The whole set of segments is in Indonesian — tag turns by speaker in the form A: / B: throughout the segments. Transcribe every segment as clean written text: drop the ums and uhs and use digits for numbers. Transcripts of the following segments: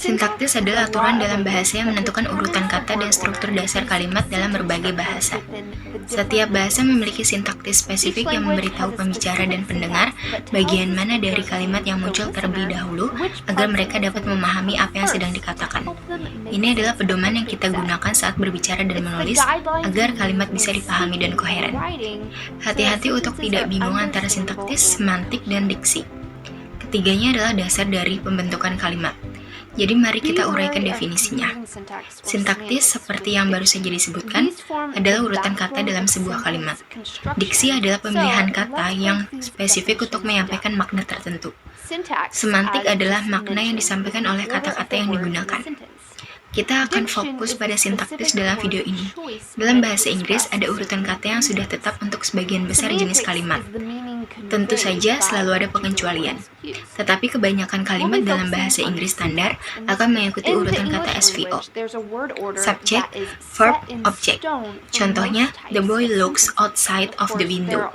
A: Sintaktis adalah aturan dalam bahasa yang menentukan urutan kata dan struktur dasar kalimat dalam berbagai bahasa. Setiap bahasa memiliki sintaktis spesifik yang memberitahu pembicara dan pendengar bagian mana dari kalimat yang muncul terlebih dahulu agar mereka dapat memahami apa yang sedang dikatakan. Ini adalah pedoman yang kita gunakan saat berbicara dan menulis agar kalimat bisa dipahami dan koheren. Hati-hati untuk tidak bingung antara sintaktis, semantik, dan diksi. Ketiganya adalah dasar dari pembentukan kalimat. Jadi mari kita uraikan definisinya. Sintaktis, seperti yang baru saja disebutkan, adalah urutan kata dalam sebuah kalimat. Diksi adalah pemilihan kata yang spesifik untuk menyampaikan makna tertentu. Semantik adalah makna yang disampaikan oleh kata-kata yang digunakan. Kita akan fokus pada sintaktis dalam video ini. Dalam bahasa Inggris, ada urutan kata yang sudah tetap untuk sebagian besar jenis kalimat. Tentu saja selalu ada pengecualian. Tetapi kebanyakan kalimat dalam bahasa Inggris standar akan mengikuti urutan kata SVO. Subject, verb, object. Contohnya, the boy looks outside of the window.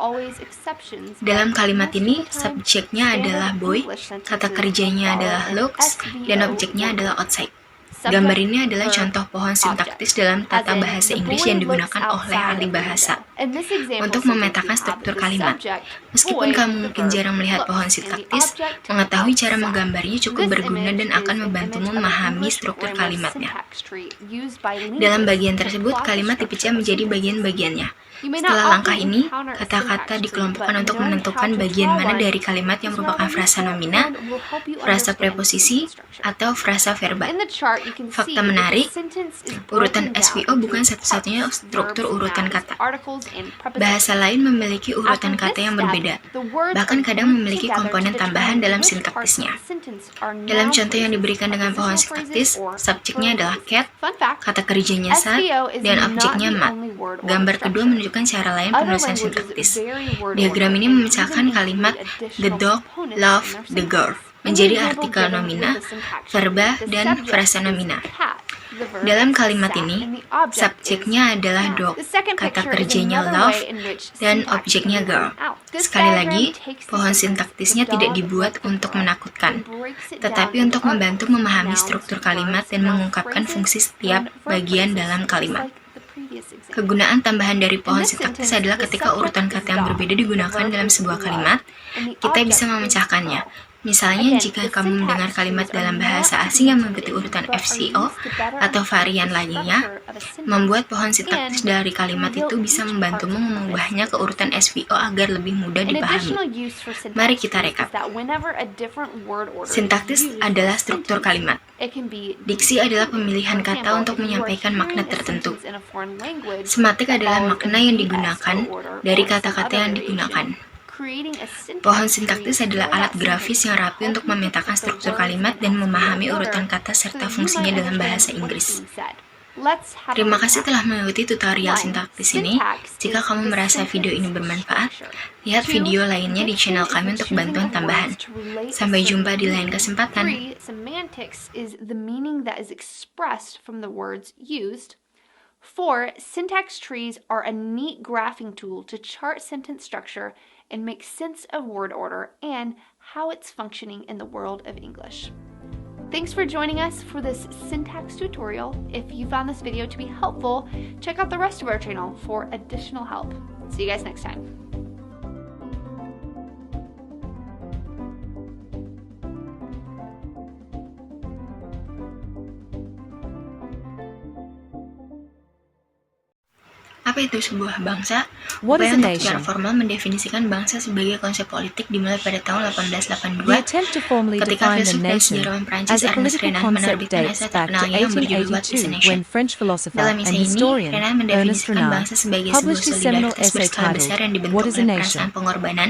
A: Dalam kalimat ini, subjeknya adalah boy, kata kerjanya adalah looks, dan objeknya adalah outside. Gambar ini adalah contoh pohon sintaktis dalam tata bahasa Inggris yang digunakan oleh ahli bahasa untuk memetakan struktur kalimat. Meskipun kamu mungkin jarang melihat pohon sintaktis, mengetahui cara menggambarnya cukup berguna dan akan membantumu memahami struktur kalimatnya. Dalam bagian tersebut, kalimat dipecah menjadi bagian-bagiannya. Setelah langkah ini, kata-kata dikelompokkan untuk menentukan bagian mana dari kalimat yang merupakan frasa nomina, frasa preposisi, atau frasa verba. Fakta menarik, urutan SVO bukan satu-satunya struktur urutan kata. Bahasa lain memiliki urutan kata yang berbeda, bahkan kadang memiliki komponen tambahan dalam sintaktisnya. Dalam contoh yang diberikan dengan pohon sintaktis, subjeknya adalah cat, kata kerjanya sat, dan objeknya mat. Gambar kedua menunjukkan cara lain penulisan sintaktis. Diagram ini memecahkan kalimat the dog loved the girl menjadi artikel nomina, verba, dan frasa nomina. Dalam kalimat ini, subjeknya adalah dog, kata kerjanya love, dan objeknya girl. Sekali lagi, pohon sintaktisnya tidak dibuat untuk menakutkan, tetapi untuk membantu memahami struktur kalimat dan mengungkapkan fungsi setiap bagian dalam kalimat. Kegunaan tambahan dari pohon sintaktis adalah ketika urutan kata yang berbeda digunakan dalam sebuah kalimat, kita bisa memecahkannya. Misalnya, jika kamu mendengar kalimat dalam bahasa asing yang mengikuti urutan FCO atau varian lainnya, membuat pohon sintaktis dari kalimat itu bisa membantumu mengubahnya ke urutan SVO agar lebih mudah dipahami. Mari kita rekap. Sintaktis adalah struktur kalimat. Diksi adalah pemilihan kata untuk menyampaikan makna tertentu. Semantik adalah makna yang digunakan dari kata-kata yang digunakan. Pohon sintaktis adalah alat grafis yang rapi untuk memetakan struktur kalimat dan memahami urutan kata serta fungsinya dalam bahasa Inggris. Terima kasih telah mengikuti tutorial sintaktis ini. Jika kamu merasa video ini bermanfaat, lihat video lainnya di channel kami untuk bantuan tambahan. Sampai jumpa di lain kesempatan.
B: Semantics is the meaning that is expressed from the words used. 4. Syntax trees are a neat graphing tool to chart sentence structure and make sense of word order and how it's functioning in the world of English. Thanks for joining us for this syntax tutorial. If you found this video to be helpful, check out the rest of our channel for additional help. See you guys next time.
A: Apa itu sebuah bangsa?
C: What is
A: Upaya
C: a
A: untuk secara
C: nation?
A: formal mendefinisikan bangsa sebagai konsep politik dimulai pada tahun 1882
C: The attempt to formally
A: ketika
C: define the
A: filsuf dan
C: nation
A: sejarawan Prancis
C: as a
A: Ernest
C: political
A: Renan
C: concept
A: menerbitkan
C: dates
A: esai
C: back to
A: terkenalnya yang berjudul What is a
C: 1882
A: Nation?
C: when French philosopher
A: Dalam
C: and
A: esai ini,
C: historian
A: Renan
C: Ernest
A: mendefinisikan
C: Renan
A: bangsa sebagai sebuah
C: published his seminal
A: solidaritas
C: essay
A: berskala besar yang
C: titled
A: dibentuk
C: What is a
A: oleh
C: Nation?
A: perasaan pengorbanan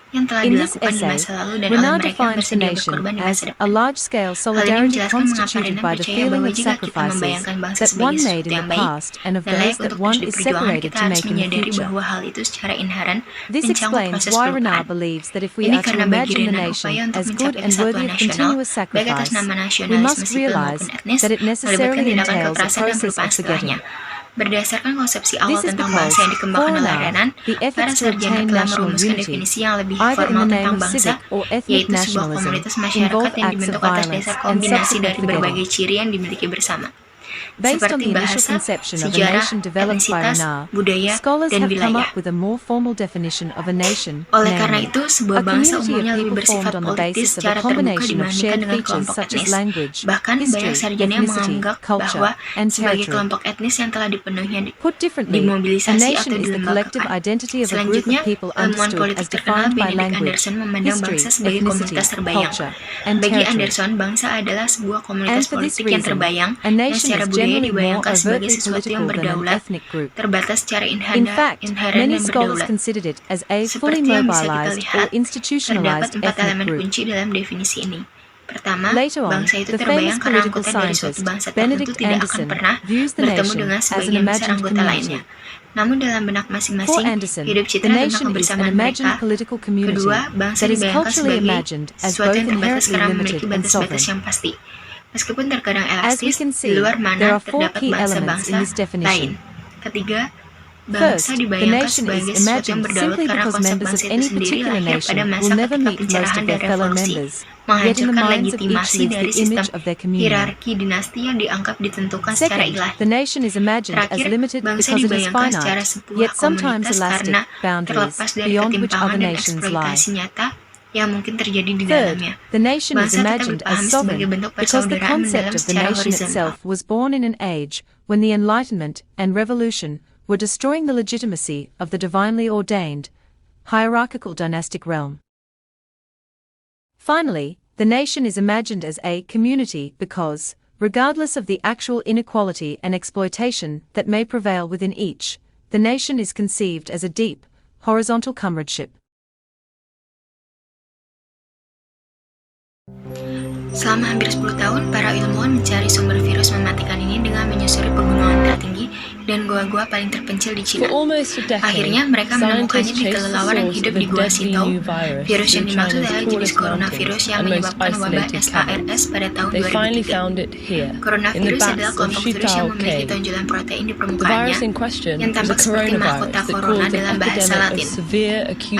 A: yang telah
C: In this
A: dilakukan di
C: essay,
A: masa lalu dan oleh
C: Renan
A: mereka yang
C: defines the
A: bersedia
C: nation
A: berkorban di
C: as
A: masa
C: a
A: depan.
C: large-scale
A: Hal ini
C: solidarity
A: menjelaskan mengapa
C: constituted
A: Renan
C: by the
A: percaya
C: feeling
A: bahwa
C: of
A: jika kita
C: sacrifices
A: membayangkan bangsa
C: that
A: sebagai
C: one made
A: sesuatu
C: in
A: yang
C: the
A: baik
C: past and of
A: dan layak
C: those that
A: untuk
C: one
A: terus
C: is
A: diperjuangkan,
C: separated
A: kita
C: to
A: harus
C: make in the
A: menyadari
C: future.
A: bahwa hal itu secara inheren
C: This
A: mencangkut
C: explains
A: proses
C: why
A: pelukaan.
C: Renan believes that if we
A: Ini
C: are to
A: karena bagi
C: imagine the
A: Renan
C: nation
A: upaya untuk
C: as good
A: mencapai
C: and
A: kesatuan
C: worthy of
A: nasional,
C: continuous
A: baik atas
C: sacrifice,
A: nama
C: we
A: nasionalisme
C: must
A: sipil
C: realize
A: maupun etnis,
C: that it
A: melibatkan
C: necessarily
A: tindakan
C: entails a
A: kekerasan dan
C: process
A: pelupaan
C: of forgetting.
A: setelahnya. Berdasarkan konsepsi awal
C: This is
A: tentang
C: because,
A: bangsa yang dikembangkan
C: for
A: oleh
C: now,
A: Renan,
C: the
A: para
C: efforts to
A: sarjana
C: obtain
A: telah
C: national
A: merumuskan
C: unity,
A: definisi yang lebih
C: either in
A: formal
C: the name
A: tentang
C: of
A: bangsa,
C: civic or ethnic
A: yaitu sebuah
C: nationalism,
A: komunitas
C: involve
A: masyarakat yang
C: acts of
A: dibentuk atas
C: violence
A: dasar
C: and
A: kombinasi
C: subsequent
A: dari berbagai
C: forgetting.
A: ciri yang dimiliki bersama,
C: Based on
A: seperti
C: the initial
A: bahasa,
C: conception of a
A: sejarah,
C: nation developed by
A: etnisitas,
C: Renan,
A: budaya,
C: scholars
A: dan
C: have come
A: wilayah.
C: up with a more formal definition of a nation,
A: Oleh karena
C: namely,
A: itu, sebuah
C: a
A: bangsa
C: community of
A: umumnya lebih
C: people
A: bersifat
C: formed on the
A: politis
C: basis of a
A: secara terbuka
C: combination of
A: dibandingkan
C: shared
A: dengan
C: features
A: kelompok
C: such as
A: etnis.
C: language,
A: Bahkan banyak
C: history,
A: sarjana yang
C: ethnicity,
A: menganggap
C: culture,
A: bahwa
C: and
A: sebagai
C: territory.
A: kelompok etnis yang telah dipenuhinya
C: Put differently, a
A: dimobilisasi
C: nation
A: atau
C: is the collective
A: dilembagakan.
C: identity of a group
A: Selanjutnya,
C: of people
A: ilmuwan
C: understood
A: politik
C: as
A: terkenal
C: defined by
A: Benedict
C: language,
A: Anderson memandang
C: history,
A: bangsa sebagai
C: ethnicity,
A: komunitas terbayang.
C: culture, and
A: Bagi
C: territory.
A: Anderson, bangsa adalah sebuah
C: And
A: komunitas
C: for this
A: politik yang
C: reason,
A: terbayang
C: a
A: yang
C: nation
A: secara
C: is
A: budaya
C: generally more
A: dibayangkan sebagai
C: overtly
A: sesuatu yang
C: political than an
A: berdaulat,
C: ethnic group.
A: terbatas secara
C: In
A: inheren
C: fact,
A: dan
C: many scholars
A: berdaulat.
C: considered it as a fully
A: Seperti yang bisa kita
C: mobilized or
A: lihat, terdapat
C: institutionalized
A: 4
C: ethnic
A: elemen
C: group.
A: kunci dalam definisi ini. Pertama,
C: Later on,
A: bangsa itu
C: the famous
A: terbayang karena
C: political
A: anggota dari suatu
C: scientist
A: bangsa tertentu
C: Benedict
A: tidak akan
C: Anderson
A: pernah
C: views the
A: bertemu
C: nation
A: dengan
C: as an
A: sebagian besar
C: imagined
A: anggota
C: community.
A: lainnya. Namun dalam benak
C: For
A: masing-masing,
C: Anderson,
A: hidup
C: the
A: citra tentang
C: nation is an
A: kebersamaan
C: imagined
A: mereka.
C: political community
A: Kedua, bangsa
C: that is
A: dibayangkan
C: culturally
A: sebagai
C: imagined as
A: sesuatu
C: both
A: yang terbatas
C: inherently
A: karena
C: limited
A: memiliki
C: and
A: batas-batas
C: sovereign.
A: yang pasti. Meskipun terkadang
C: As we
A: elastis,
C: can
A: di
C: see,
A: luar mana
C: there are 4
A: terdapat
C: key elements in
A: bangsa-bangsa
C: this definition.
A: lain. Ketiga,
C: First,
A: bangsa
C: the
A: dibayangkan
C: nation is
A: sebagai sesuatu yang
C: imagined
A: berdaulat
C: simply
A: karena
C: because
A: konsep
C: members of
A: bangsa itu
C: any
A: sendiri
C: particular
A: lahir
C: nation
A: pada masa
C: will never
A: ketika
C: meet most
A: pencerahan
C: of
A: dan
C: their fellow
A: revolusi
C: members, yet in the
A: menghancurkan
C: minds of each
A: legitimasi
C: lives
A: dari
C: the
A: sistem
C: image of their community.
A: hierarki dinasti yang dianggap ditentukan secara
C: Second,
A: ilahi.
C: the nation is imagined as
A: Terakhir,
C: limited
A: bangsa
C: because it is
A: dibayangkan secara
C: finite,
A: sebuah
C: yet sometimes
A: komunitas
C: elastic,
A: karena
C: boundaries
A: terlepas dari
C: beyond which
A: ketimpangan
C: other
A: dan
C: nations lie.
A: eksploitasi nyata yang mungkin terjadi di
C: Third,
A: dalamnya.
C: the nation is
A: Bangsa tetap
C: imagined
A: dipahami
C: as
A: sebagai
C: sovereign
A: bentuk
C: because the
A: persaudaraan
C: concept
A: mendalam
C: of the
A: secara
C: nation
A: horizontal.
C: itself was born in an age when the Enlightenment and Revolution were destroying the legitimacy of the divinely ordained, hierarchical dynastic realm. Finally, the nation is imagined as a community because, regardless of the actual inequality and exploitation that may prevail within each, the nation is conceived as a deep, horizontal comradeship.
A: Selama hampir 10 tahun, para ilmuwan mencari sumber virus mematikan ini dengan menyusuri pegunungan tertinggi dan gua-gua paling terpencil di Cina. Akhirnya, mereka menemukannya di kelelawar yang hidup di Gua Sintau. Virus yang dimaksud adalah jenis coronavirus yang menyebabkan wabah SARS pada tahun 2003. Coronavirus adalah kelompok virus yang memiliki tonjolan protein di permukaannya yang tampak seperti mahkota corona dalam bahasa Latin.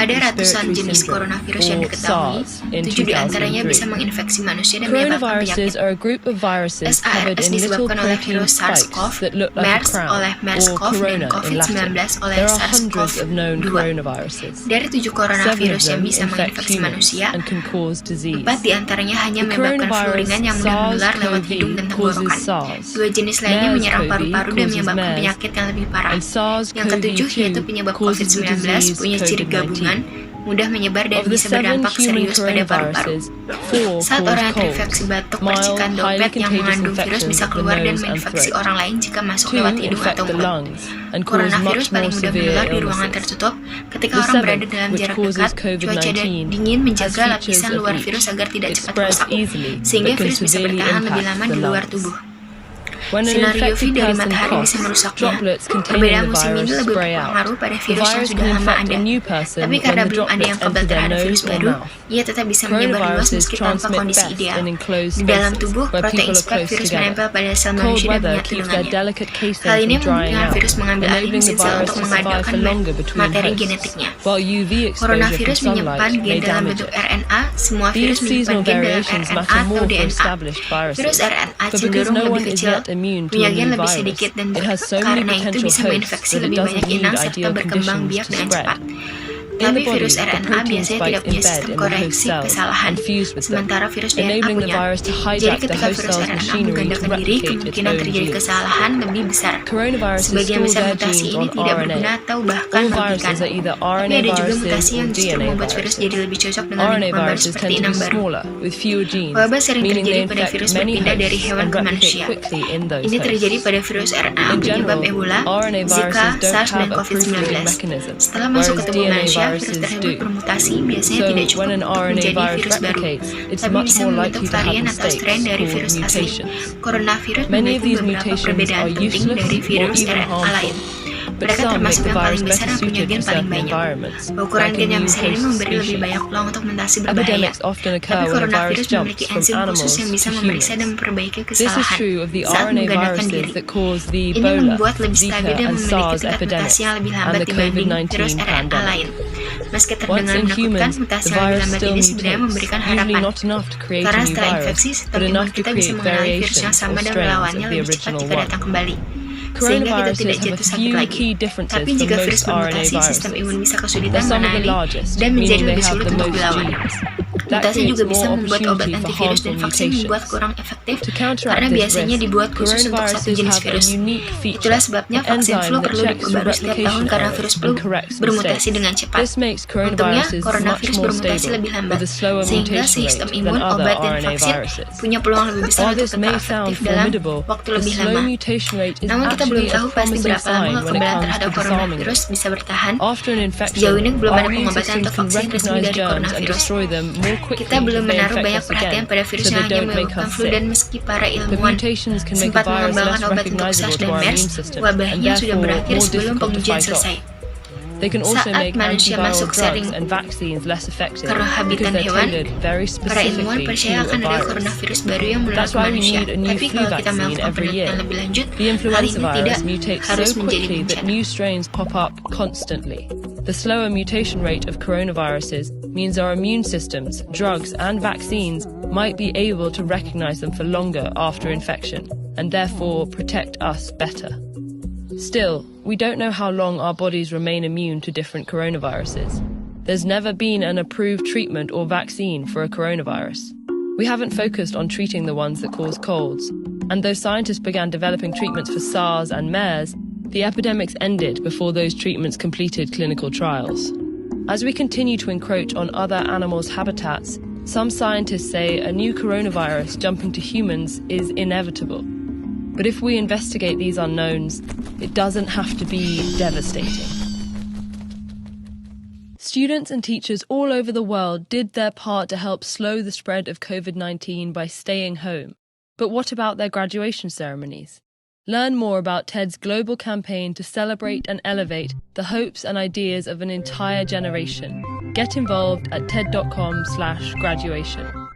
A: Ada ratusan jenis coronavirus yang diketahui, 7 diantaranya bisa menginfeksi manusia dan menyebabkan penyakit. SARS disebabkan oleh virus SARS-CoV, MERS oleh MERS-CoV, dan COVID-19 oleh SARS-CoV-2. Dari 7 coronavirus yang bisa menginfeksi manusia, 4 diantaranya hanya menyebabkan flu ringan yang mudah menular lewat hidung dan tenggorokan. 2 jenis lainnya menyerang paru-paru dan menyebabkan penyakit yang lebih parah. Yang ketujuh, yaitu penyebab COVID-19, punya ciri gabungan, mudah menyebar dan bisa berdampak serius pada paru-paru. Saat orang yang terinfeksi batuk percikan dompet yang mengandung virus bisa keluar dan menginfeksi orang lain jika masuk lewat hidung atau mulut. Coronavirus paling mudah menular di ruangan tertutup ketika orang berada dalam jarak dekat. Cuaca dingin menjaga lapisan luar virus agar tidak cepat rusak, sehingga virus bisa bertahan lebih lama di luar tubuh. Sinar UV dari matahari bisa merusaknya. Perbedaan musim ini lebih berpengaruh pada virus yang sudah lama ada. Tapi karena belum ada yang kebal terhadap virus baru, ia tetap bisa menyebar luas meski tanpa kondisi ideal. Di dalam tubuh, protein spike virus menempel pada sel manusia dan menyatu dengannya. Hal ini memungkinkan virus mengambil alih mesin sel untuk mengadakan materi genetiknya. Coronavirus menyimpan gen dalam bentuk RNA. Semua virus menyimpan gen dalam RNA atau DNA. Virus RNA cenderung lebih kecil, punya gen lebih sedikit, dan karena itu bisa menginfeksi lebih banyak inang serta berkembang biak dengan cepat. Tapi virus RNA biasanya tidak punya sistem koreksi kesalahan, sementara virus DNA punya. Jadi ketika virus RNA menggandakan diri, kemungkinan terjadi kesalahan lebih besar. Sebagian besar mutasi ini tidak berguna atau bahkan mematikan. Tapi ada juga mutasi yang justru membuat virus jadi lebih cocok dengan lingkungan baru seperti inang baru. Wabah sering terjadi pada virus berpindah dari hewan ke manusia. Ini terjadi pada virus RNA penyebab Ebola, Zika, SARS, dan COVID-19. Setelah masuk ke tubuh manusia, virus tersebut bermutasi biasanya tidak cukup untuk menjadi virus baru, tapi bisa membentuk varian atau strain dari virus asli. Coronavirus memiliki beberapa perbedaan penting dari virus RNA lain.
D: but
A: Mereka
D: some make
A: termasuk
D: the
A: yang
D: virus
A: paling besar
D: better
A: dan punya
D: suited
A: gen
D: to
A: paling
D: certain
A: banyak.
D: environments,
A: Ukuran
D: like
A: gen
D: a
A: yang
D: new
A: besar ini
D: host
A: memberi lebih
D: species.
A: banyak peluang untuk mutasi berbahaya.
D: Epidemics often
A: Tapi
D: occur when a
A: coronavirus
D: virus
A: memiliki
D: jumps from
A: enzim khusus
D: animals
A: yang bisa
D: to
A: memeriksa dan
D: humans.
A: memperbaiki
D: This is
A: kesalahan
D: true of the
A: saat
D: RNA
A: menggandakan
D: viruses
A: diri.
D: that cause the
A: Ini
D: Ebola,
A: membuat lebih stabil
D: Zika,
A: dan
D: and
A: memiliki
D: SARS
A: tingkat mutasi
D: epidemics,
A: yang lebih
D: and
A: lambat
D: the
A: dibanding virus
D: COVID-19
A: RNA lain.
D: pandemic.
A: Meski
D: Once
A: terdengar
D: in
A: menakutkan,
D: humans,
A: mutasi
D: the
A: yang lebih
D: virus
A: lambat
D: still
A: ini sebenarnya memberikan
D: mutates, usually
A: harapan.
D: not enough to create a
A: Karena
D: new
A: setelah
D: virus,
A: infeksi, sistem
D: but
A: imun
D: enough to
A: kita bisa
D: create
A: mengenali virus yang
D: variations
A: sama
D: or
A: dan
D: strains
A: melawannya
D: of the
A: lebih cepat
D: original
A: jika
D: one.
A: datang kembali. Sehingga kita
D: Coronaviruses
A: tidak
D: have
A: jatuh
D: a
A: sakit
D: few
A: lagi.
D: key differences
A: Tapi
D: from
A: jika
D: most
A: virus
D: RNA
A: bermutasi, sistem
D: viruses.
A: imun bisa
D: They're
A: kesulitan
D: some of the
A: mengenali
D: largest,
A: dan menjadi
D: meaning they
A: lebih
D: have
A: sulit
D: the
A: untuk
D: most
A: dilawan.
D: genes. That
A: Mutasi
D: creates
A: juga bisa
D: more
A: membuat obat
D: opportunity for
A: antivirus dan
D: harmful
A: vaksin dibuat
D: mutations.
A: kurang efektif
D: To counteract
A: karena
D: this
A: biasanya
D: risk,
A: dibuat khusus untuk satu
D: coronaviruses
A: jenis
D: have a
A: virus.
D: unique feature,
A: Itulah sebabnya
D: an
A: vaksin flu
D: enzyme that
A: perlu
D: checks for
A: diperbarui setiap tahun
D: replication
A: karena
D: errors
A: virus
D: and
A: flu
D: corrects
A: bermutasi
D: mistakes.
A: dengan cepat.
D: This makes
A: Untungnya,
D: coronaviruses much
A: coronavirus
D: more
A: bermutasi
D: stable,
A: lebih lambat,
D: with a slower
A: sehingga
D: mutation
A: sistem
D: rate
A: imun,
D: than other
A: obat, dan
D: RNA
A: vaksin
D: viruses.
A: punya peluang lebih besar
D: While
A: untuk
D: this
A: tetap
D: may sound
A: efektif dalam
D: formidable,
A: waktu
D: the
A: lebih
D: slow
A: lama.
D: mutation rate is
A: Namun kita belum
D: actually a
A: tahu pasti
D: promising
A: berapa lama
D: sign when it
A: kekebalan
D: comes
A: terhadap
D: to disarming
A: coronavirus
D: them.
A: bisa bertahan.
D: After an infection,
A: Sejauh ini belum
D: our
A: ada
D: immune
A: pengobatan
D: systems
A: untuk
D: can
A: vaksin resmi
D: recognize
A: dari
D: germs and
A: coronavirus.
D: destroy them more quickly
A: Kita belum
D: if they
A: menaruh
D: infect
A: banyak
D: us
A: perhatian
D: again,
A: pada virus
D: so
A: yang
D: they
A: hanya
D: don't make
A: menyebabkan
D: us
A: flu
D: sick.
A: dan meski para
D: The
A: ilmuwan
D: mutations can make a
A: sempat
D: virus
A: mengembangkan
D: less
A: obat untuk SARS
D: recognizable to
A: dan
D: our
A: MERS,
D: immune system, and
A: wabahnya sudah
D: therefore
A: berakhir
D: more
A: sebelum
D: difficult to
A: pengujian
D: fight off.
A: selesai.
D: They can also
A: Saat
D: make
A: manusia
D: antiviral
A: masuk sering
D: drugs and vaccines less effective
A: ke
D: because
A: habitat
D: they're
A: hewan,
D: tailored very
A: para ilmuwan
D: specifically
A: percaya
D: to
A: akan
D: a
A: ada
D: virus.
A: coronavirus baru yang menular
D: That's
A: ke
D: why we
A: manusia.
D: need a new
A: Tapi
D: flu
A: kalau kita
D: vaccine
A: melakukan
D: every year.
A: penelitian lebih lanjut,
D: The
A: hal
D: influenza
A: ini tidak
D: virus mutates
A: harus
D: so
A: menjadi
D: quickly that
A: bencana.
D: new strains pop up constantly. The slower mutation rate of coronaviruses means our immune systems, drugs, and vaccines might be able to recognize them for longer after infection, and therefore protect us better. Still, we don't know how long our bodies remain immune to different coronaviruses. There's never been an approved treatment or vaccine for a coronavirus. We haven't focused on treating the ones that cause colds, and though scientists began developing treatments for SARS and MERS, the epidemics ended before those treatments completed clinical trials. As we continue to encroach on other animals' habitats, some scientists say a new coronavirus jumping to humans is inevitable. But if we investigate these unknowns, it doesn't have to be devastating. Students and teachers all over the world did their part to help slow the spread of COVID-19 by staying home. But what about their graduation ceremonies? Learn more about TED's global campaign to celebrate and elevate the hopes and ideas of an entire generation. Get involved at ted.com/graduation.